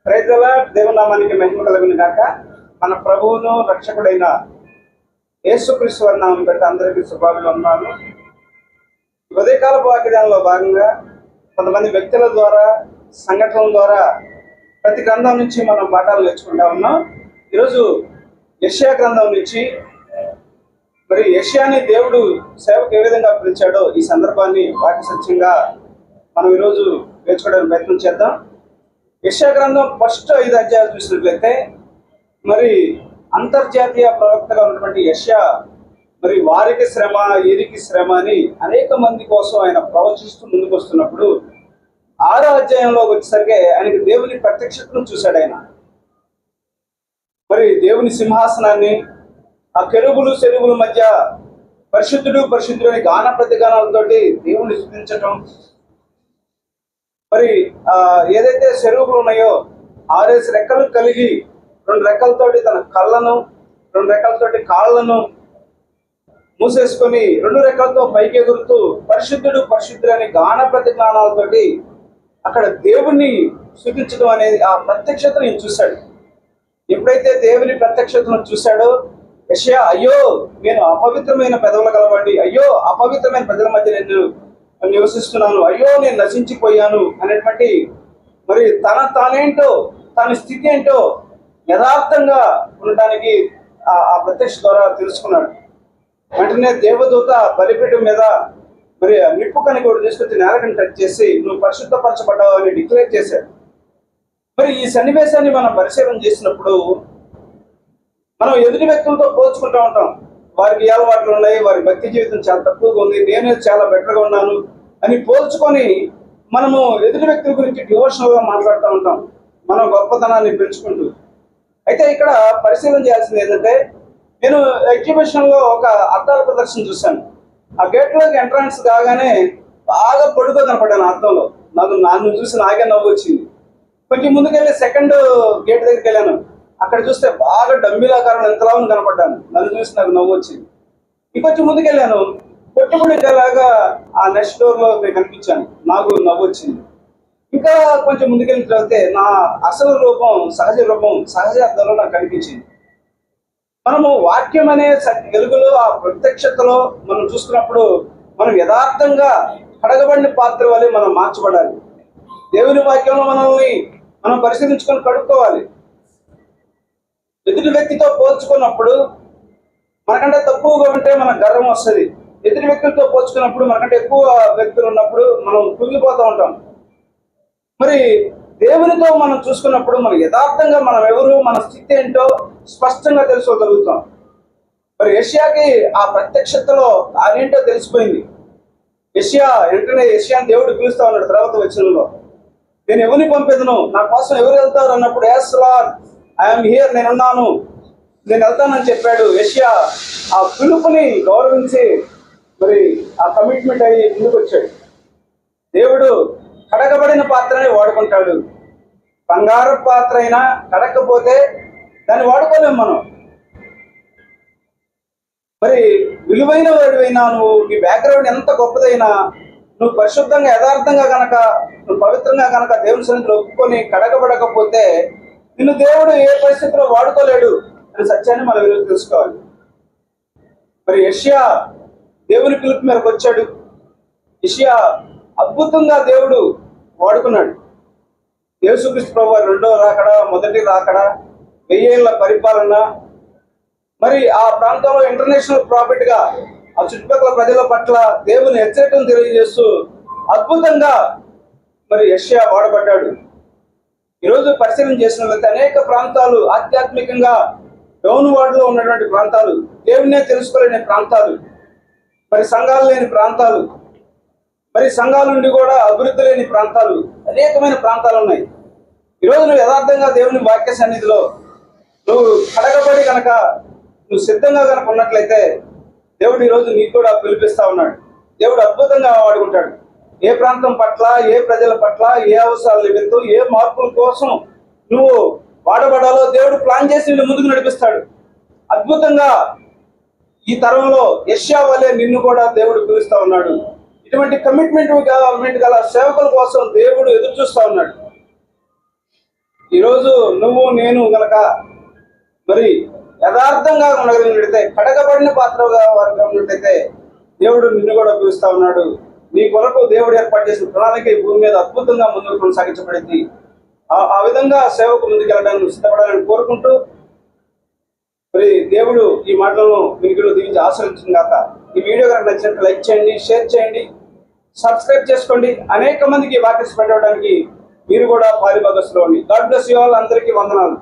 Praise the lord. దేవుని నామానికి మహిమ కలుగును గాక. మన ప్రభువును రక్షకుడైన యేసుక్రీస్తు వారి నామం బట్టి అందరికీ శుభాభివందనాలు. ఉదయకాల వాక్యాలలో భాగంగా కొంతమంది వ్యక్తుల ద్వారా, సంఘటనల ద్వారా ప్రతి గ్రంథం నుంచి మనం పాఠాలు నేర్చుకుంటా ఉన్నాం. ఈరోజు యెషయా గ్రంథం నుంచి మరి యెషయాని దేవుడు సేవకు ఏ విధంగా పిలిచాడో ఈ సందర్భాన్ని వాక్య సత్యంగా మనం ఈరోజు నేర్చుకోవడానికి ప్రయత్నం చేద్దాం. యెషయా గ్రంథం ఫస్ట్ 5 అధ్యాయాలు చూసినట్లయితే మరి అంతర్జాతీయ ప్రవక్తగా ఉన్నటువంటి యెషయా మరి వారికి శ్రమ, వీరికి శ్రమ అని అనేక మంది కోసం ఆయన ప్రవచిస్తూ ముందుకు వస్తున్నప్పుడు 6వ అధ్యాయంలోకి వచ్చేసరికి ఆయనకి దేవుని ప్రత్యక్షతను చూశాడు. ఆయన మరి దేవుని సింహాసనాన్ని, ఆ కెరూబులు శెరువుల మధ్య పరిశుద్ధుడు పరిశుద్ధుడు అని గాన ప్రతిగానాలతోటి దేవుని స్తుతించటం, మరి ఏదైతే శెరువులు ఉన్నాయో 6 రెక్కలు కలిగి 2 రెక్కలతోటి తన కళ్ళను, 2 రెక్కలతోటి కాళ్ళను మూసేసుకొని 2 రెక్కలతో పైకి ఎగురుతూ పరిశుద్ధుడు పరిశుద్ధుడు అని గాన ప్రతిగానాలతోటి అక్కడ దేవుణ్ణి స్తుతించడం అనేది ఆ ప్రత్యక్షతను నేను చూశాడు. ఎప్పుడైతే దేవుని ప్రత్యక్షతను చూశాడో యెషయా, అయ్యో నేను అపవిత్రమైన పెదవులు గలవాడి, అయ్యో అపవిత్రమైన ప్రజల మధ్య నేను నివసిస్తున్నాను, అయ్యో నేను నశించిపోయాను అనేటువంటి మరి తానేంటో, తన స్థితి ఏంటో యథార్థంగా ఉండటానికి ఆ ప్రత్యక్ష ద్వారా తెలుసుకున్నాడు. వెంటనే దేవదూత బలిపీఠం మీద మరి నిప్పు కనికోడు తీసుకొచ్చి నేలకని టచ్ చేసి నువ్వు పరిశుద్ధపరచబడ్డావు అని డిక్లేర్ చేశాడు. మరి ఈ సన్నివేశాన్ని మనం పరిశీలన చేసినప్పుడు మనం ఎదుటి వ్యక్తులతో పోల్చుకుంటూ ఉంటాం. వారికి ఏ అలవాట్లు ఉన్నాయి, వారి భక్తి జీవితం చాలా తక్కువగా ఉంది, నేను చాలా బెటర్గా ఉన్నాను అని పోల్చుకొని మనము ఎదుటి వ్యక్తుల గురించి డివోషనల్గా మాట్లాడుతూ ఉంటాం, మనం గొప్పతనాన్ని పెంచుకుంటూ. అయితే ఇక్కడ పరిశీలన చేయాల్సింది ఏంటంటే, నేను ఎగ్జిబిషన్లో ఒక అద్దాల ప్రదర్శన చూశాను. ఆ గేట్లోకి ఎంట్రన్స్ కాగానే బాగా పొడుగు కనపడ్డాను అద్దంలో. నన్ను చూసి నాకే నవ్వు వచ్చింది. కొంచెం ముందుకెళ్ళి సెకండ్ గేట్ దగ్గరికి వెళ్ళాను. అక్కడ చూస్తే బాగా డమ్మిలాకారం ఎంతలా కనపడ్డాను. నన్ను చూసి నాకు నవ్వు వచ్చింది. ఇంకొంచెం ముందుకెళ్ళాను, పొట్టుబుడిలాగా ఆ నెక్స్ట్ డోర్లో కనిపించాను, నాకు నవ్వు వచ్చింది. ఇంకా కొంచెం ముందుకెళ్ళిన తర్వాత నా అసలు రూపం, సహజ అర్థంలో నాకు కనిపించింది. మనము వాక్యం అనే వెలుగులో, ఆ ప్రత్యక్షతలో మనం చూసుకున్నప్పుడు మనం యథార్థంగా కడగబడిన పాత్ర వల్ల మనం మార్చబడాలి. దేవుని వాక్యంలో మనల్ని మనం పరిశీలించుకొని కడుక్కోవాలి. ఎదుటి వ్యక్తితో పోల్చుకున్నప్పుడు మనకంటే తక్కువగా ఉంటే మనకు గర్వం వస్తుంది. ఎదుటి వ్యక్తులతో పోల్చుకున్నప్పుడు మనకంటే ఎక్కువ వ్యక్తులు ఉన్నప్పుడు మనం కుమిలిపోతూ ఉంటాం. మరి దేవునితో మనం చూసుకున్నప్పుడు మనం యథార్థంగా మనం ఎవరు, మన స్థితి ఏంటో స్పష్టంగా తెలుసుకోగలుగుతాం. మరి యెషయాకి ఆ ప్రత్యక్షతలో అదేంటో తెలిసిపోయింది. వెంటనే యెషయాని దేవుడు పిలుస్తా ఉన్నాడు తర్వాత వచనంలో, నేను ఎవరిని పంపేదను, నా కోసం ఎవరు వెళ్తారు అన్నప్పుడు yes Lord, ఐఎమ్ హియర్, నేనున్నాను, నేను వెళ్తానని చెప్పాడు. యెషయా ఆ పిలుపుని గౌరవించి మరి ఆ కమిట్మెంట్ అయ్యి ముందుకు వచ్చాడు. దేవుడు కడగబడిన పాత్రని వాడుకుంటాడు. బంగారు పాత్ర అయినా కడకపోతే దాన్ని వాడుకోలేము మనం. మరి విలువైన వాడివైనా, నువ్వు నీ బ్యాక్గ్రౌండ్ ఎంత గొప్పదైనా, నువ్వు పరిశుద్ధంగా యథార్థంగా కనుక, నువ్వు పవిత్రంగా కనుక దేవుని సన్నిధిలో ఒప్పుకొని కడగబడకపోతే నిన్ను దేవుడు ఏ పరిస్థితిలో వాడుకోలేడు అనే సత్యాన్ని మనం ఈరోజు తెలుసుకోవాలి. మరి యెషయా దేవుని పిలుపు మేరకు వచ్చాడు. యెషయా అద్భుతంగా దేవుడు వాడుకున్నాడు. యేసుక్రీస్తు ప్రభువు రెండో రాకడ, మొదటి రాకడ, 1000 ఏళ్ల పరిపాలన, మరి ఆ ప్రాంతంలో ఇంటర్నేషనల్ ప్రాఫిట్ గా ఆ చుట్టుపక్కల ప్రజల పట్ల దేవుని హెచ్చరికను తెలియజేస్తూ అద్భుతంగా మరి యెషయా వాడబడ్డాడు. ఈరోజు పరిశీలన చేసినట్లయితే అనేక ప్రాంతాలు ఆధ్యాత్మికంగా డౌన్వర్డ్ లో ఉన్నటువంటి ప్రాంతాలు, దేవునే తెలుసుకోలేని ప్రాంతాలు, మరి సంఘాలు లేని ప్రాంతాలు, మరి సంఘాల నుండి కూడా అభివృద్ధి లేని ప్రాంతాలు, అనేకమైన ప్రాంతాలు ఉన్నాయి. ఈరోజు నువ్వు యథార్థంగా దేవుని వాక్య సన్నిధిలో నువ్వు కడగబడి కనుక, నువ్వు సిద్ధంగా కనుక ఉన్నట్లయితే దేవుడు ఈరోజు నీకు కూడా పిలిపిస్తా ఉన్నాడు. దేవుడు అద్భుతంగా వాడుకుంటాడు. ఏ ప్రాంతం పట్ల, ఏ ప్రజల పట్ల, ఏ అవసరాలు నిమిత్తం, ఏ మార్పుల కోసం నువ్వు వాడబడాలో దేవుడు ప్లాన్ చేసి నిన్ను ముందుకు నడిపిస్తాడు. అద్భుతంగా ఈ తరంలో యెషయా వలె నిన్ను కూడా దేవుడు పిలుస్తా ఉన్నాడు. ఇటువంటి కమిట్మెంట్ గల సేవకుల కోసం దేవుడు ఎదురు చూస్తా ఉన్నాడు. ఈరోజు నువ్వు నేను గనక మరి యథార్థంగా ఉండగలిగినట్లయితే, కడగబడిన పాత్రగా వర్గం ఉన్నట్లయితే దేవుడు నిన్ను కూడా పిలుస్తా ఉన్నాడు. నీ కొరకు దేవుడు ఏర్పాటు చేసిన ప్రణాళిక ఈ భూమి మీద అద్భుతంగా ముందుకు కొనసాగించబడింది. ఆ విధంగా సేవకు ముందుకెళ్ళడానికి సిద్ధపడాలని కోరుకుంటూ, మరి దేవుడు ఈ మాటలను వినికిలో దీవించి ఆశ్రయించిన గాక. ఈ వీడియో కనుక నచ్చినట్టు లైక్ చేయండి, షేర్ చేయండి, సబ్స్క్రైబ్ చేసుకోండి. అనేక మందికి వాక్యం స్ప్రెడ్ అవ్వడానికి మీరు కూడా పాలిభాగస్తులు అండి. God bless you all. అందరికీ వందనాలు.